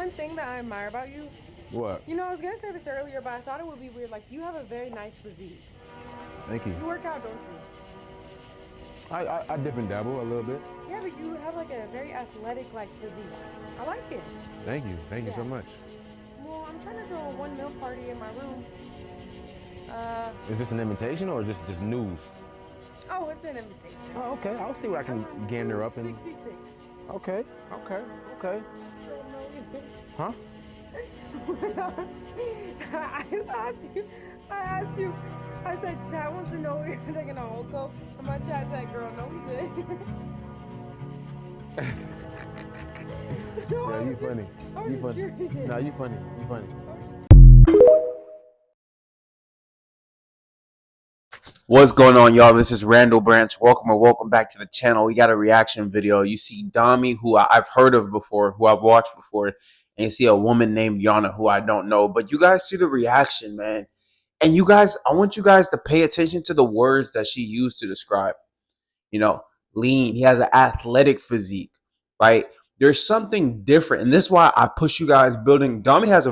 one thing that I admire about you? What? You know, I was gonna say this earlier, but I thought it would be weird. Like, you have a very nice physique. Thank you. You work out, don't you? I dip and dabble a little bit. Yeah, but you have like a very athletic like physique. I like it. Thank you. Thank you Yeah. so much. Well, I'm trying to throw a 1 mil party in my room. Is this an invitation or is this just news? Oh, it's an invitation. Oh, okay. I'll see what I can gander up and. 66. Okay. Huh? I asked you, I said, Chad wants to know if you're taking a Holco. And my chat said, girl, no, we good. No, Yeah, you funny. You funny. No, you funny. You funny. What's going on, y'all? This is Randall Branch. Welcome back to the channel. We got a reaction video. You see Dami, who I've heard of before, who I've watched before, and you see a woman named Yonna, who I don't know. But you guys see the reaction, man. And you guys, I want you guys to pay attention to the words that she used to describe. You know, lean. He has an athletic physique, right? There's something different, and this is why I push you guys building. Dami has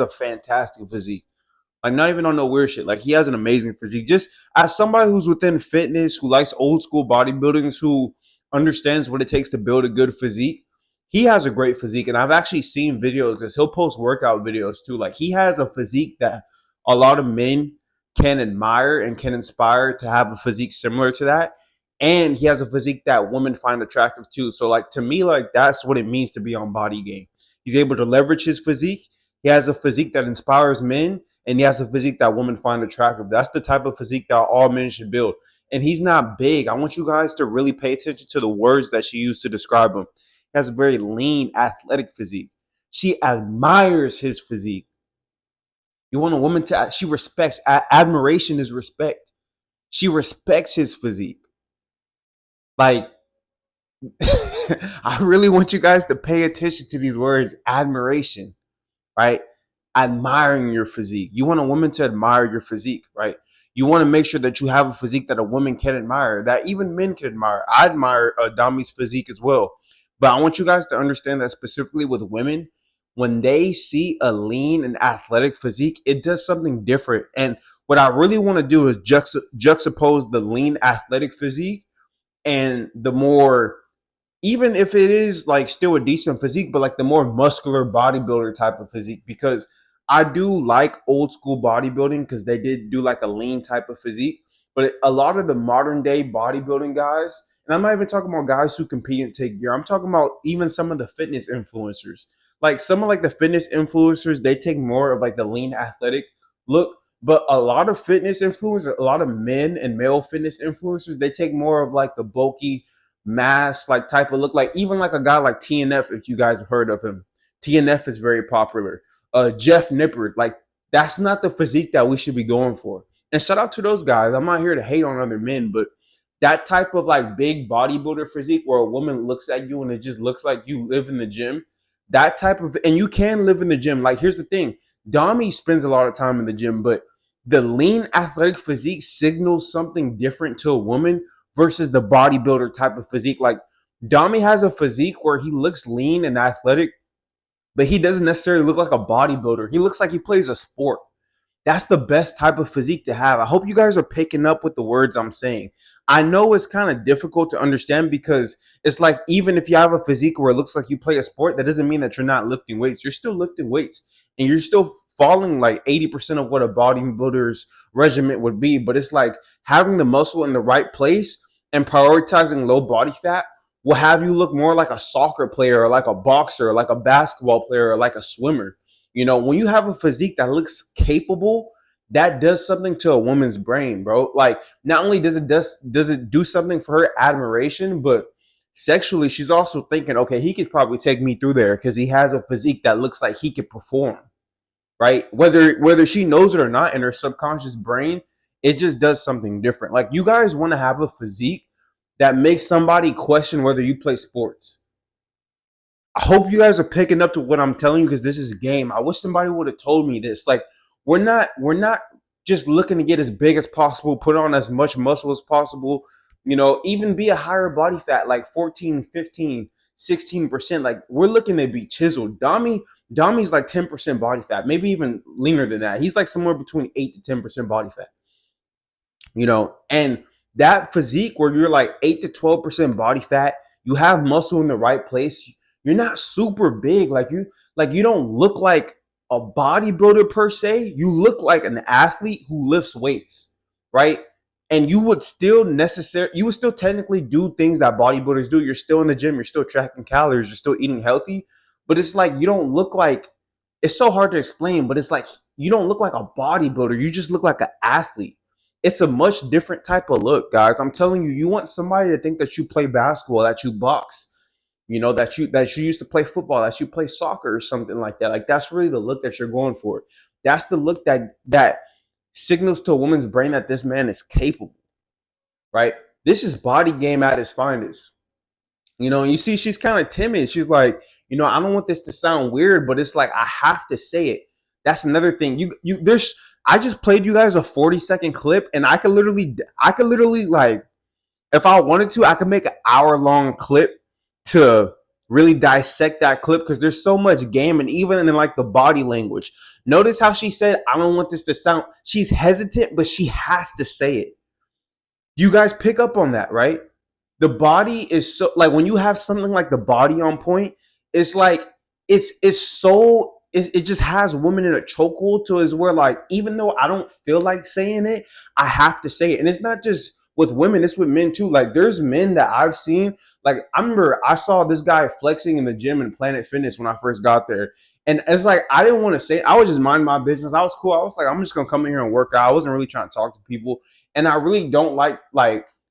a fantastic physique. Like, not even on no weird shit. Like, he has an amazing physique. Just as somebody who's within fitness, who likes old school bodybuilding, who understands what it takes to build a good physique, he has a great physique. And I've actually seen videos because he'll post workout videos too. Like, he has a physique that a lot of men can admire and can inspire to have a physique similar to that. And he has a physique that women find attractive too. So, like, to me, like, that's what it means to be on Body Game. He's able to leverage his physique. He has a physique that inspires men, and he has a physique that women find attractive. That's the type of physique that all men should build. And he's not big. I want you guys to really pay attention to the words that she used to describe him. He has a very lean, athletic physique. She admires his physique. You want a woman to, she respects, admiration is respect. She respects his physique. Like, I really want you guys to pay attention to these words, admiration, right? Admiring your physique. You want a woman to admire your physique, right? You want to make sure that you have a physique that a woman can admire, that even men can admire. I admire Dami's physique as well. But I want you guys to understand that specifically with women, when they see a lean and athletic physique, it does something different. And what I really want to do is juxtapose the lean athletic physique and the more, even if it is like still a decent physique, but like the more muscular bodybuilder type of physique, because I do like old school bodybuilding because they did do like a lean type of physique. But a lot of the modern day bodybuilding guys, and I'm not even talking about guys who compete and take gear, I'm talking about even some of the fitness influencers. Like some of like the fitness influencers, they take more of like the lean athletic look. But a lot of fitness influencers, a lot of men and male fitness influencers, they take more of like the bulky mask like type of look, like even like a guy like TNF, if you guys have heard of him. TNF is very popular. Jeff Nippard, like that's not the physique that we should be going for. And shout out to those guys. I'm not here to hate on other men, but that type of like big bodybuilder physique where a woman looks at you and it just looks like you live in the gym, that type of, and you can live in the gym. Like, here's the thing, Dami spends a lot of time in the gym, but the lean athletic physique signals something different to a woman versus the bodybuilder type of physique. Like, Dami has a physique where he looks lean and athletic, but he doesn't necessarily look like a bodybuilder. He looks like he plays a sport. That's the best type of physique to have. I hope you guys are picking up with the words I'm saying. I know it's kind of difficult to understand because it's like, even if you have a physique where it looks like you play a sport, that doesn't mean that you're not lifting weights. You're still lifting weights and you're still falling like 80% of what a bodybuilder's regiment would be. But it's like having the muscle in the right place and prioritizing low body fat will have you look more like a soccer player or like a boxer or like a basketball player or like a swimmer. You know, when you have a physique that looks capable, that does something to a woman's brain, bro. Like, not only does it do something for her admiration, but sexually, she's also thinking, okay, he could probably take me through there because he has a physique that looks like he could perform, right? Whether she knows it or not, in her subconscious brain, it just does something different. Like, you guys want to have a physique that makes somebody question whether you play sports. I hope you guys are picking up to what I'm telling you because this is a game. I wish somebody would have told me this. Like, we're not just looking to get as big as possible, put on as much muscle as possible, you know, even be a higher body fat, like 14, 15, 16%. Like, we're looking to be chiseled. Dami's like 10% body fat, maybe even leaner than that. He's like somewhere between 8 to 10% body fat. And that physique where you're like 8 to 12% body fat, you have muscle in the right place. You're not super big. Like you don't look like a bodybuilder per se. You look like an athlete who lifts weights, right? And you would still technically do things that bodybuilders do. You're still in the gym, you're still tracking calories, you're still eating healthy, but it's like you don't look like, it's so hard to explain, but it's like you don't look like a bodybuilder. You just look like an athlete. It's a much different type of look, guys. I'm telling you, you want somebody to think that you play basketball, that you box, that you used to play football, that you play soccer or something like that. Like, that's really the look that you're going for. That's the look that signals to a woman's brain that this man is capable, right? This is body game at its finest. And you see she's kind of timid. She's like, I don't want this to sound weird, but it's like I have to say it. That's another thing. I just played you guys a 40-second clip, and I could literally like, if I wanted to, I could make an hour-long clip to really dissect that clip, because there's so much game, and even in like the body language. Notice how she said, I don't want this to sound, she's hesitant, but she has to say it. You guys pick up on that, right? The body is so, like, when you have something like the body on point, it's like it just has women in a chokehold, to is where, like, even though I don't feel like saying it, I have to say it. And it's not just with women, it's with men too. Like, there's men that I've seen, like, I remember I saw this guy flexing in the gym in Planet Fitness when I first got there. And it's like, I didn't want to say it. I was just minding my business. I was cool. I was like, I'm just gonna come in here and work out. I wasn't really trying to talk to people. And I really don't like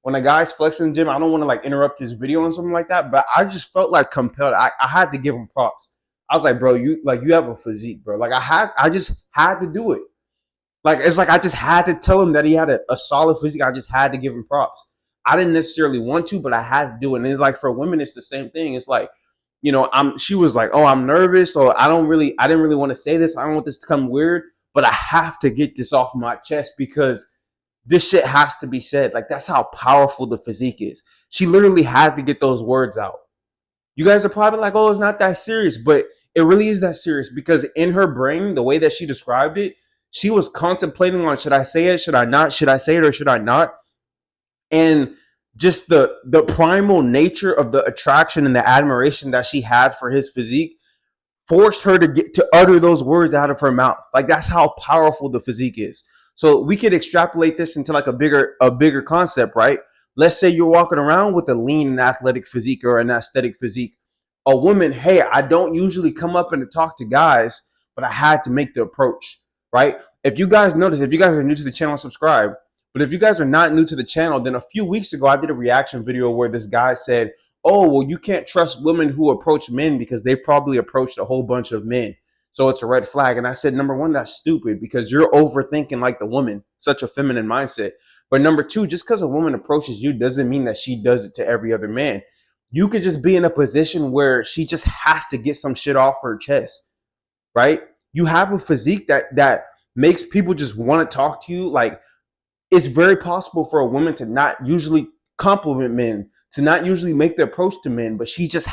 when a guy's flexing in the gym, I don't want to like interrupt his video and something like that. But I just felt like compelled. I had to give him props. I was like, bro, you have a physique, bro. Like, I just had to do it. Like, it's like I just had to tell him that he had a solid physique. I just had to give him props. I didn't necessarily want to, but I had to do it. And it's like, for women, it's the same thing. It's like, she was like, oh, I'm nervous, or I didn't really want to say this. I don't want this to come weird, but I have to get this off my chest because this shit has to be said. Like, that's how powerful the physique is. She literally had to get those words out. You guys are probably like, oh, it's not that serious, but it really is that serious, because in her brain, the way that she described it, she was contemplating on, should I say it? Should I not? Should I say it or should I not? And just the primal nature of the attraction and the admiration that she had for his physique forced her to utter those words out of her mouth. Like, that's how powerful the physique is. So we could extrapolate this into like a bigger concept, right? Let's say you're walking around with a lean and athletic physique or an aesthetic physique. A woman, hey, I don't usually come up and talk to guys, but I had to make the approach, right? If you guys notice, if you guys are new to the channel, subscribe. But if you guys are not new to the channel, then a few weeks ago, I did a reaction video where this guy said, oh, well, you can't trust women who approach men because they've probably approached a whole bunch of men. So it's a red flag. And I said, number one, that's stupid because you're overthinking like the woman, such a feminine mindset. But number two, just because a woman approaches you doesn't mean that she does it to every other man. You could just be in a position where she just has to get some shit off her chest, right? You have a physique that makes people just want to talk to you. Like, it's very possible for a woman to not usually compliment men, to not usually make the approach to men, but she just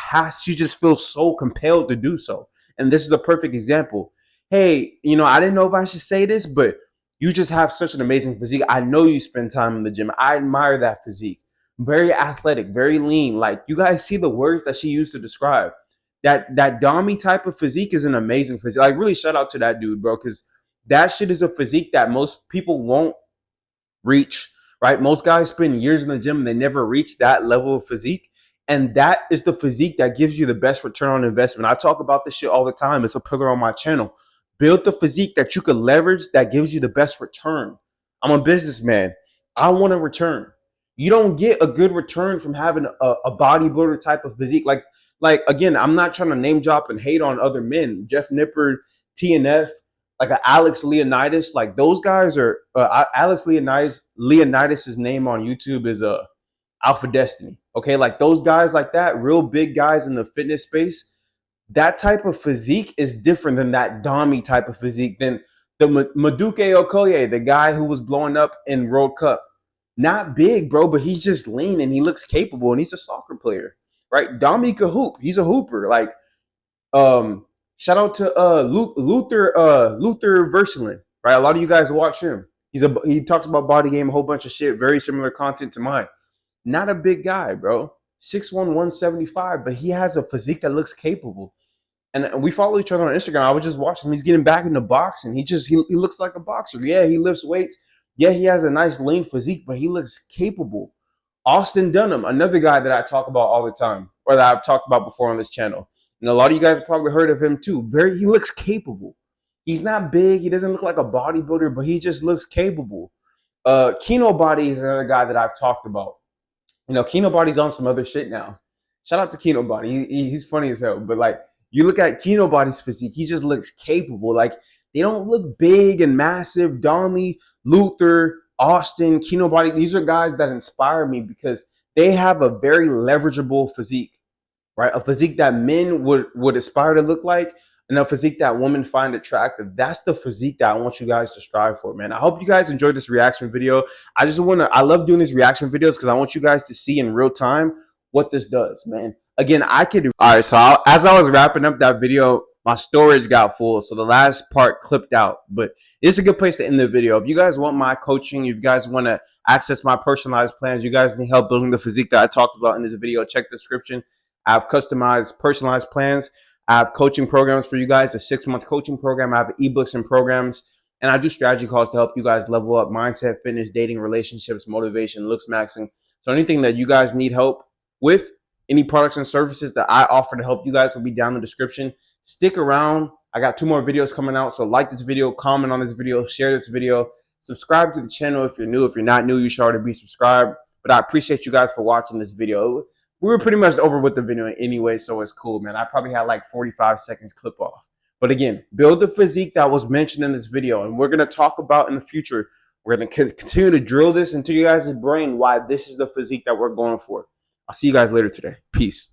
feels so compelled to do so. And this is a perfect example. Hey, I didn't know if I should say this, but you just have such an amazing physique. I know you spend time in the gym. I admire that physique. Very athletic, very lean. Like, you guys see the words that she used to describe. That Dami type of physique is an amazing physique. Like, really shout out to that dude, bro, because that shit is a physique that most people won't reach, right? Most guys spend years in the gym and they never reach that level of physique. And that is the physique that gives you the best return on investment. I talk about this shit all the time. It's a pillar on my channel. Build the physique that you can leverage that gives you the best return. I'm a businessman. I want a return. You don't get a good return from having a bodybuilder type of physique. Like again, I'm not trying to name drop and hate on other men. Jeff Nippard, TNF, like a Alex Leonidas, like those guys are Alex Leonidas's name on YouTube is Alpha Destiny. Okay, like those guys like that, real big guys in the fitness space. That type of physique is different than that Dami type of physique, than the Maduke Okoye, the guy who was blowing up in World Cup. Not big, bro, but he's just lean and he looks capable and he's a soccer player. right? Dami could hoop. He's a hooper. Like, shout out to Luther Versalin, right? A lot of you guys watch him. He talks about body game, a whole bunch of shit, very similar content to mine. Not a big guy, bro. 6'1", 175, but he has a physique that looks capable. And we follow each other on Instagram. I was just watching him. He's getting back into boxing. He looks like a boxer. Yeah, he lifts weights. Yeah, he has a nice lean physique, but he looks capable. Austin Dunham, another guy that I talk about all the time, or that I've talked about before on this channel. And a lot of you guys have probably heard of him too. He looks capable. He's not big. He doesn't look like a bodybuilder, but he just looks capable. Kino Body is another guy that I've talked about. You know, Kino Body's on some other shit now. Shout out to Kino Body. He's funny as hell. But like, you look at Kino Body's physique, he just looks capable. Like, they don't look big and massive. Dami, Luther, Austin, Kino Body, these are guys that inspire me because they have a very leverageable physique, right? A physique that men would aspire to look like, and a physique that women find attractive. That's the physique that I want you guys to strive for, man. I hope you guys enjoyed this reaction video. I love doing these reaction videos because I want you guys to see in real time what this does, man. Again, all right, so as I was wrapping up that video, my storage got full, so the last part clipped out. But it's a good place to end the video. If you guys want my coaching, if you guys want to access my personalized plans, you guys need help building the physique that I talked about in this video, check the description. I have customized, personalized plans. I have coaching programs for you guys, a 6-month coaching program. I have ebooks and programs, and I do strategy calls to help you guys level up mindset, fitness, dating, relationships, motivation, looks maxing. So anything that you guys need help with, any products and services that I offer to help you guys will be down in the description. Stick around. I got 2 more videos coming out, so like this video, comment on this video, share this video, subscribe to the channel if you're new. If you're not new, you should already be subscribed. But I appreciate you guys for watching this video. We were pretty much over with the video anyway, so it's cool, man. I probably had like 45 seconds clip off. But again, build the physique that was mentioned in this video, and we're going to talk about in the future. We're going to continue to drill this into you guys' brain why this is the physique that we're going for. I'll see you guys later today. Peace.